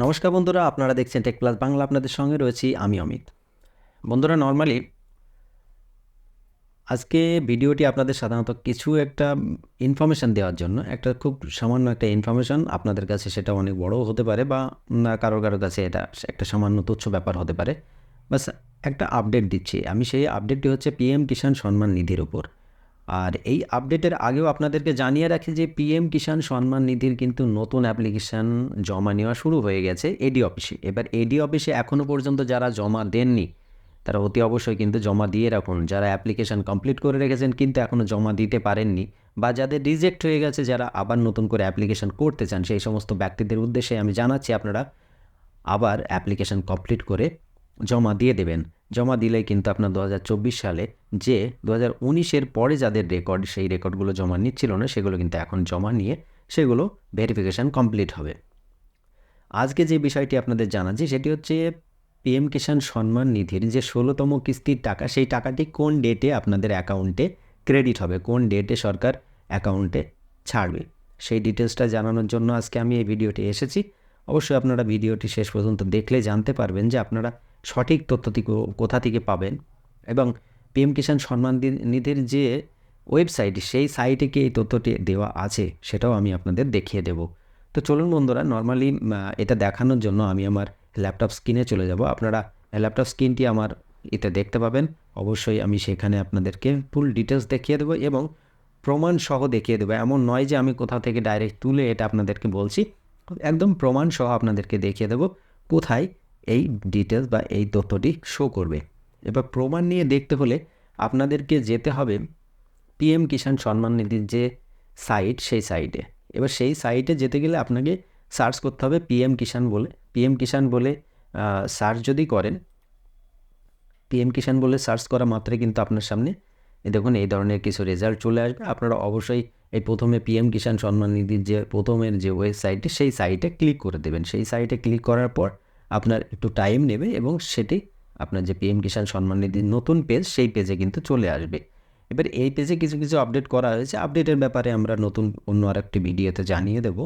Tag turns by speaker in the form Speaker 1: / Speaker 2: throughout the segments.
Speaker 1: নমস্কার বন্ধুরা, আপনারা দেখছেন টেক প্লাস বাংলা। আপনাদের সঙ্গে রয়েছি আমি অমিত। বন্ধুরা, নর্মালি আজকে ভিডিওটি আপনাদের সাধারণত কিছু একটা ইনফরমেশান দেওয়ার জন্য, একটা খুব সামান্য একটা ইনফরমেশান আপনাদের কাছে, সেটা অনেক বড়ও হতে পারে বা কারোর কাছে এটা একটা সামান্য তুচ্ছ ব্যাপার হতে পারে। বাস একটা আপডেট দিচ্ছি আমি। সেই আপডেটটি হচ্ছে পিএম কিষাণ সম্মান নিধির উপর। আর এই আপডেটের আগেও আপনাদেরকে জানিয়ে রাখি যে পিএম কিষাণ সম্মান নিধির কিন্তু নতুন অ্যাপ্লিকেশান জমা নেওয়া শুরু হয়ে গেছে এডি অফিসে। এবার এডি অফিসে এখনও পর্যন্ত যারা জমা দেননি তারা অতি অবশ্যই কিন্তু জমা দিয়ে রাখুন। যারা অ্যাপ্লিকেশান কমপ্লিট করে রেখেছেন কিন্তু এখনও জমা দিতে পারেননি, বা যাদের রিজেক্ট হয়ে গেছে, যারা আবার নতুন করে অ্যাপ্লিকেশান করতে চান, সেই সমস্ত ব্যক্তিদের উদ্দেশ্যে আমি জানাচ্ছি আপনারা আবার অ্যাপ্লিকেশান কমপ্লিট করে জমা দিয়ে দেবেন। জমা দিলেই কিন্তু আপনার 2024 সালে যে 2019-এর পরে যাদের রেকর্ড, সেই রেকর্ডগুলো জমা নিচ্ছিল না, সেগুলো কিন্তু এখন জমা নিয়ে সেগুলো ভেরিফিকেশান কমপ্লিট হবে। আজকে যে বিষয়টি আপনাদের জানাচ্ছি সেটি হচ্ছে পিএম কিষাণ সম্মান নিধির যে 16তম কিস্তির টাকা, সেই টাকাটি কোন ডেটে আপনাদের অ্যাকাউন্টে ক্রেডিট হবে, কোন ডেটে সরকার অ্যাকাউন্টে ছাড়বে, সেই ডিটেলসটা জানানোর জন্য আজকে আমি এই ভিডিওটি এসেছি। অবশ্যই আপনারা ভিডিওটি শেষ পর্যন্ত দেখলে জানতে পারবেন যে আপনারা সঠিক তথ্যটি কোথা থেকে পাবেন, এবং পিএম কিষাণ সম্মান নিধির যে ওয়েবসাইট, সেই সাইটে কি এই তথ্যটি দেওয়া আছে সেটাও আমি আপনাদের দেখিয়ে দেব। তো চলুন বন্ধুরা, নর্মালি এটা দেখানোর জন্য আমি আমার ল্যাপটপ স্ক্রিনে চলে যাব। আপনারা ল্যাপটপ স্ক্রিনটি আমার এতে দেখতে পাবেন। অবশ্যই আমি সেখানে আপনাদেরকে ফুল ডিটেলস দেখিয়ে দেবো এবং প্রমাণ সহ দেখিয়ে দেবো। এমন নয় যে আমি কোথাও থেকে ডাইরেক্ট তুলে এটা আপনাদেরকে বলছি, একদম প্রমাণ সহ আপনাদেরকে দেখিয়ে দেবো কোথায় এই ডিটেলস বা এই তথ্যটি শো করবে। এবার প্রমাণ নিয়ে দেখতে হলে আপনাদেরকে যেতে হবে পিএম কিষাণ সম্মান নিধির যে সাইট, সেই সাইটে। এবার সেই সাইটে যেতে গেলে আপনাকে সার্চ করতে হবে পিএম কিষাণ বলে। পিএম কিষাণ বলে সার্চ যদি করেন, পিএম কিষাণ বলে সার্চ করা মাত্রই কিন্তু আপনার সামনে দেখুন এই ধরনের কিছু রেজাল্ট চলে আসবে। আপনারা অবশ্যই এই প্রথমে পিএম কিষাণ সম্মান নিধির যে প্রথমের যে ওয়েবসাইটটি, সেই সাইটে ক্লিক করে দেবেন। সেই সাইটে ক্লিক করার পর আপনার একটু টাইম নেবে এবং সেটি আপনার যে পিএম কিষাণ সম্মান নিধির নতুন পেজ, সেই পেজে কিন্তু চলে আসবে। এবার এই পেজে কিছু কিছু আপডেট করা হয়েছে। আপডেটের ব্যাপারে আমরা নতুন অন্য আরেকটি ভিডিওতে জানিয়ে দেব।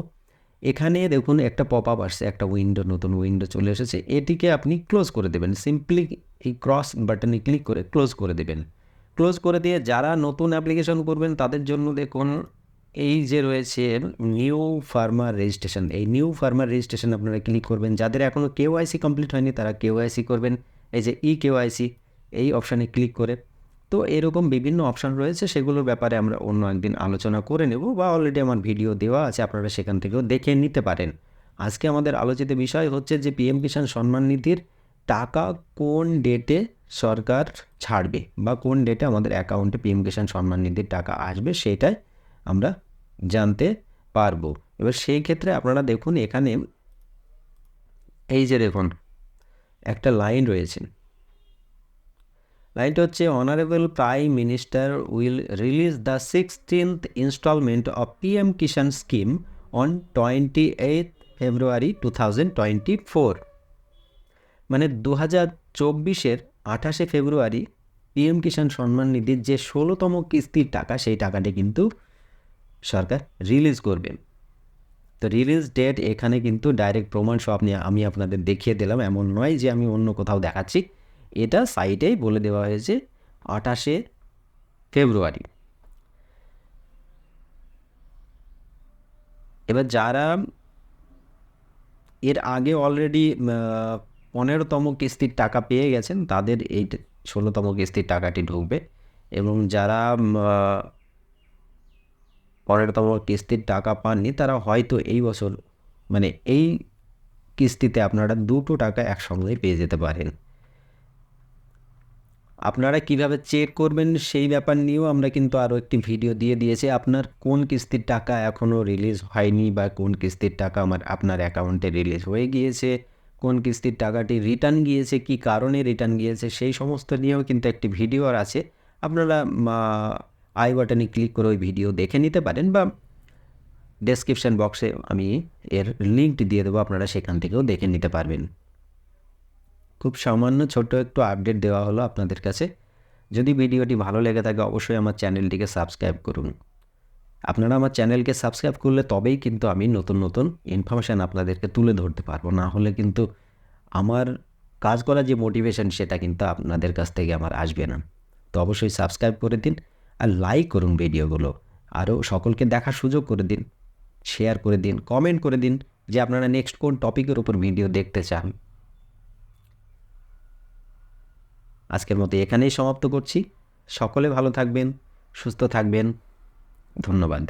Speaker 1: এখানে দেখুন একটা পপ আপ আসছে, একটা উইন্ডো, নতুন উইন্ডো চলে এসেছে। এটিকে আপনি ক্লোজ করে দেবেন। সিম্পলি এই ক্রস বাটনে ক্লিক করে ক্লোজ করে দেবেন। ক্লোজ করে দিয়ে যারা নতুন অ্যাপ্লিকেশন করবেন তাদের জন্য দেখুন এই যে রয়েছে নিউ ফার্মার রেজিস্ট্রেশন, এই নিউ ফার্মার রেজিস্ট্রেশন আপনারা ক্লিক করবেন। যাদের এখনও কেওআইসি কমপ্লিট হয়নি তারা কেওআইসি করবেন, এই যে ই কেওআইসি, এই অপশানে ক্লিক করে। তো এরকম বিভিন্ন অপশান রয়েছে, সেগুলোর ব্যাপারে আমরা অন্য একদিন আলোচনা করে নেব, বা অলরেডি আমার ভিডিও দেওয়া আছে, আপনারা সেখান থেকেও দেখে নিতে পারেন। আজকে আমাদের আলোচিত বিষয় হচ্ছে যে পিএম কিষাণ সম্মান নিধির টাকা কোন ডেটে সরকার ছাড়বে, বা কোন ডেটে আমাদের অ্যাকাউন্টে পিএম কিষাণ সম্মান নিধির টাকা আসবে, সেটাই আমরা জানতে পারবো। এবার সেই ক্ষেত্রে আপনারা দেখুন এখানে এই যে দেখুন একটা লাইন রয়েছে, লাইনটা হচ্ছে honourable prime minister will release the 16th instalment of PM Kisan scheme on 28 February 2024। মানে 2024-এর 28শে ফেব্রুয়ারি পিএম কিষাণ সম্মান নিধির যে 16তম কিস্তির টাকা, সেই টাকাটি কিন্তু সরকার রিলিজ করবে। তো রিলিজ ডেট এখানে কিন্তু ডাইরেক্ট প্রমাণ সহ আমি আপনাদের দেখিয়ে দিলাম, এমন নয় যে আমি অন্য কোথাও দেখাচ্ছি। এটা সাইটেই বলে দেওয়া হয়েছে 28শে ফেব্রুয়ারি। এবার যারা এর আগে অলরেডি 15তম কিস্তির টাকা পেয়ে গেছেন তাদের এই 16তম কিস্তির টাকাটি ঢুকবে, এবং যারা 15তম কিস্তির টাকা পাননি তারা হয়তো এই বছর, মানে এই কিস্তিতে আপনারা দুটো টাকা একসঙ্গেই পেয়ে যেতে পারেন। আপনারা কিভাবে চেক করবেন সেই ব্যাপার নিয়েও আমরা কিন্তু আরও একটি ভিডিও দিয়ে দিয়েছি। আপনার কোন কিস্তির টাকা এখনও রিলিজ হয়নি, বা কোন কিস্তির টাকা আপনার অ্যাকাউন্টে রিলিজ হয়ে গিয়েছে, কোন কিস্তির টাকাটি রিটার্ন গিয়েছে, কি কারণে রিটার্ন গিয়েছে, সেই সমস্ত নিয়েও কিন্তু একটি ভিডিও আছে। আপনারা আই বাটনে ক্লিক করে ওই ভিডিও দেখে নিতে পারেন, বা ডেসক্রিপশান বক্সে আমি এর লিঙ্কটি দিয়ে দেবো, আপনারা সেখান থেকেও দেখে নিতে পারবেন। খুব সামান্য ছোট্ট একটু আপডেট দেওয়া হলো আপনাদের কাছে। যদি ভিডিওটি ভালো লেগে থাকে অবশ্যই আমার চ্যানেলটিকে সাবস্ক্রাইব করুন। আপনারা আমার চ্যানেলকে সাবস্ক্রাইব করলে তবেই কিন্তু আমি নতুন নতুন ইনফরমেশান আপনাদেরকে তুলে ধরতে পারবো, না হলে কিন্তু আমার কাজ করার যে মোটিভেশন সেটা কিন্তু আপনাদের কাছ থেকে আমার আসবে না। তো অবশ্যই সাবস্ক্রাইব করে দিন আর লাইক করুন ভিডিওগুলো, আরও সকলকে দেখার সুযোগ করে দিন, শেয়ার করে দিন, কমেন্ট করে দিন যে আপনারা নেক্সট কোন টপিকের উপর ভিডিও দেখতে চান। আজকের মতো এখানেই সমাপ্ত করছি। সকলে ভালো থাকবেন, সুস্থ থাকবেন। ধন্যবাদ।